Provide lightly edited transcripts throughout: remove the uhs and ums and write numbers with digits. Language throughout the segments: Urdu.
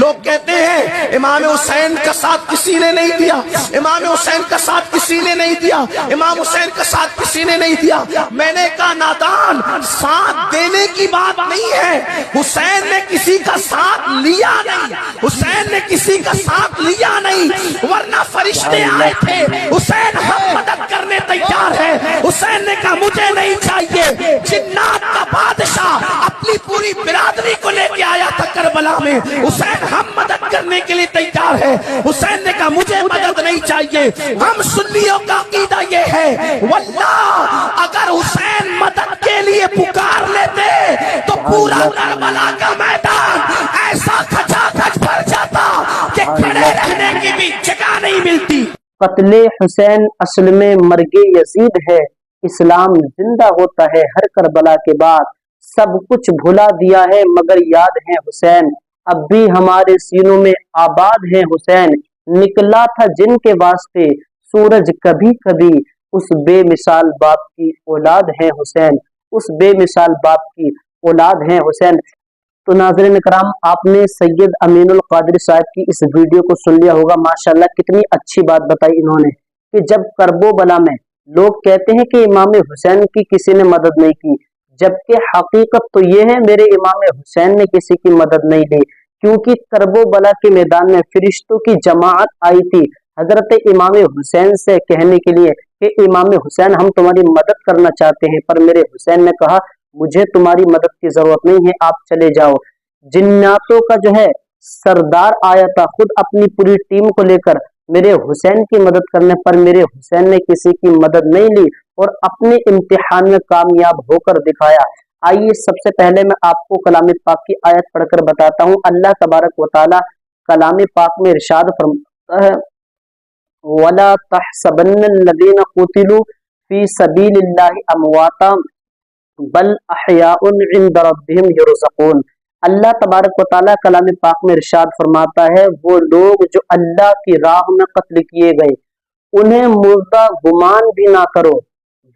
لوگ کہتے ہیں امام حسین کا ساتھ کسی نے نہیں دیا، امام حسین کا ساتھ کسی نے نہیں دیا، امام حسین کا ساتھ کسی نے نہیں دیا۔ میں نے کہا نادان، ساتھ دینے کی بات نہیں ہے، حسین نے کسی کا ساتھ لیا نہیں، حسین نے کسی کا ساتھ لیا نہیں، ورنہ فرشتے آئے تھے، حسین ہم مدد کرنے تیار ہے۔ حسین نے کہا مجھے نہیں چاہیے۔ جنات کا بادشاہ اپنی پوری برادری کو لے کے آیا تھا کربلا میں، حسین ہم مدد کرنے کے لیے تیار ہے۔ حسین نے کہا مجھے مدد نہیں چاہیے۔ ہم سنیوں کا عقیدہ یہ ہے واللہ اگر حسین مدد کے لیے پکار لیتے تو پورا کربلا کا میدان ایسا کھچا کھچ بھر جاتا کہ کھڑے رہنے کی بھی جگہ نہیں ملتی۔ قتل حسین اصل میں مرگ یزید ہے۔ اسلام زندہ ہوتا ہے ہر کربلا کے بعد۔ سب کچھ بھلا دیا ہے مگر یاد ہے حسین، اب بھی ہمارے سینوں میں آباد ہے حسین۔ نکلا تھا جن کے واسطے سورج کبھی کبھی، اس بے مثال باپ کی اولاد ہے حسین، اس بے مثال باپ کی اولاد ہے حسین۔ تو ناظرین کرام، آپ نے سید امین القادری صاحب کی اس ویڈیو کو سن لیا ہوگا۔ ماشاءاللہ کتنی اچھی بات بتائی انہوں نے کہ جب کرب و بلا میں لوگ کہتے ہیں کہ امام حسین کی کسی نے مدد نہیں کی، جبکہ حقیقت تو یہ ہے میرے امام حسین نے کسی کی مدد نہیں لی، کیونکہ کرب و بلا کے میدان میں فرشتوں کی جماعت آئی تھی حضرت امام حسین سے کہنے کے لیے کہ امام حسین ہم تمہاری مدد کرنا چاہتے ہیں، پر میرے حسین نے کہا مجھے تمہاری مدد کی ضرورت نہیں ہے، آپ چلے جاؤ۔ جناتوں کا جو ہے سردار آیا تھا خود اپنی پوری ٹیم کو لے کر میرے حسین کی مدد کرنے، پر میرے حسین نے کسی کی مدد نہیں لی اور اپنے امتحان میں کامیاب ہو کر دکھایا۔ آئیے سب سے پہلے میں آپ کو کلام پاک کی آیت پڑھ کر بتاتا ہوں۔ اللہ تبارک و تعالی کلام پاک میں ارشاد فرماتا ہے وَلَا تَحْسَبَنَّ الَّذِينَ قُتِلُوا فِي سَبِيلِ اللَّهِ أَمْوَاتًا بَلْ أَحْيَاءٌ عِندَ رَبِّهِمْ يُرْزَقُونَ۔ اللہ تبارک و تعالی کلام پاک میں ارشاد فرماتا ہے وہ لوگ جو اللہ کی راہ میں قتل کیے گئے انہیں مردہ گمان بھی نہ کرو،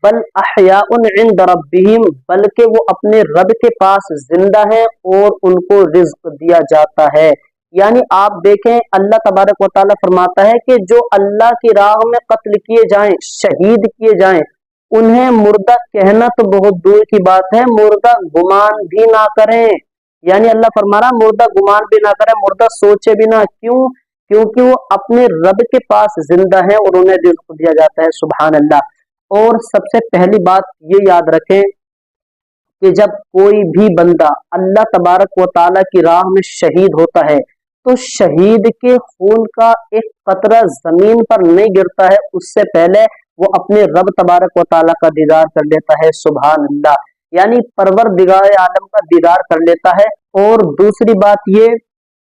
بل احیاء عند ربہم، بلکہ وہ اپنے رب کے پاس زندہ ہیں اور ان کو رزق دیا جاتا ہے۔ یعنی آپ دیکھیں اللہ تبارک و تعالی فرماتا ہے کہ جو اللہ کی راہ میں قتل کیے جائیں، شہید کیے جائیں، انہیں مردہ کہنا تو بہت دور کی بات ہے، مردہ گمان بھی نہ کریں۔ یعنی اللہ فرما رہا مردہ گمان بھی نہ کریں، مردہ سوچے بھی نہ، کیوں؟ کیونکہ وہ اپنے رب کے پاس زندہ ہیں اور انہیں رزق دیا جاتا ہے۔ سبحان اللہ۔ اور سب سے پہلی بات یہ یاد رکھیں کہ جب کوئی بھی بندہ اللہ تبارک و تعالیٰ کی راہ میں شہید ہوتا ہے تو شہید کے خون کا ایک قطرہ زمین پر نہیں گرتا ہے، اس سے پہلے وہ اپنے رب تبارک و تعالیٰ کا دیدار کر لیتا ہے۔ سبحان اللہ۔ یعنی پروردگار عالم کا دیدار کر لیتا ہے۔ اور دوسری بات یہ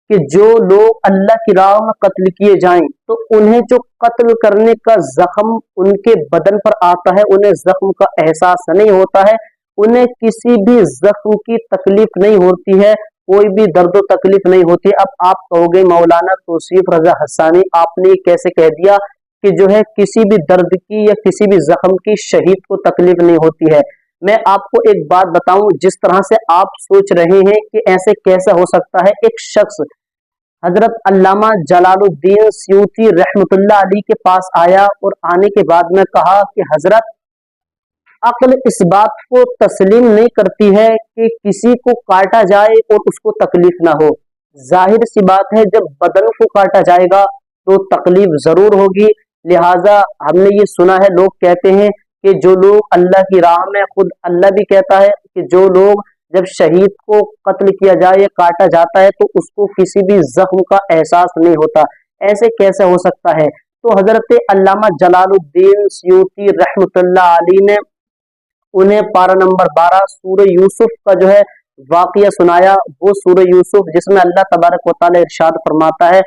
کہ جو لوگ اللہ کی راہ میں قتل کیے جائیں تو انہیں جو قتل کرنے کا زخم ان کے بدن پر آتا ہے انہیں زخم کا احساس نہیں ہوتا ہے، انہیں کسی بھی زخم کی تکلیف نہیں ہوتی ہے، کوئی بھی درد و تکلیف نہیں ہوتی۔ اب آپ کہو گے مولانا توصیف رضا حسانی آپ نے کیسے کہہ دیا کہ جو ہے کسی بھی درد کی یا کسی بھی زخم کی شہید کو تکلیف نہیں ہوتی ہے؟ میں آپ کو ایک بات بتاؤں، جس طرح سے آپ سوچ رہے ہیں کہ ایسے کیسا ہو سکتا ہے، ایک شخص حضرت علامہ جلال الدین سیوطی رحمۃ اللہ علیہ کے پاس آیا اور آنے کے بعد میں کہا کہ حضرت عقل اس بات کو تسلیم نہیں کرتی ہے کہ کسی کو کاٹا جائے اور اس کو تکلیف نہ ہو۔ ظاہر سی بات ہے جب بدن کو کاٹا جائے گا تو تکلیف ضرور ہوگی، لہٰذا ہم نے یہ سنا ہے لوگ کہتے ہیں کہ جو لوگ اللہ کی راہ میں، خود اللہ بھی کہتا ہے کہ جو لوگ جب شہید کو قتل کیا جائے یا کاٹا جاتا ہے تو اس کو کسی بھی زخم کا احساس نہیں ہوتا، ایسے کیسے ہو سکتا ہے؟ تو حضرت علامہ جلال الدین سیوطی رحمۃ اللہ علیہ نے انہیں پارہ نمبر 12 سورہ یوسف کا جو ہے واقعہ سنایا، وہ سورہ یوسف جس میں اللہ تبارک و تعالی ارشاد فرماتا ہے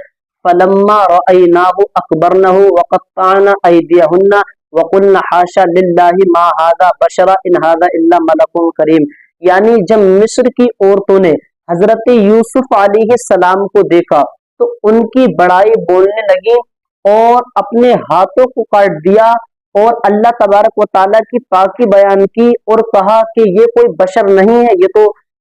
فَلَمَّا رَأَيْنَاهُ أَكْبَرْنَهُ وَقَطَّعْنَا أَيْدِيَهُنَّ وَقُلْنَا حَاشَا لِلَّهِ مَا هَذَا بَشَرًا إِنْ هَذَا إِلَّا مَلَكٌ كَرِيمٌ۔ یعنی جب مصر کی عورتوں نے حضرت یوسف علیہ السلام کو دیکھا تو ان کی بڑائی بولنے لگی اور اپنے ہاتھوں کو کاٹ دیا اور اللہ تبارک و تعالیٰ کی پاکی بیان کی اور کہا کہ یہ کوئی بشر نہیں ہے، یہ تو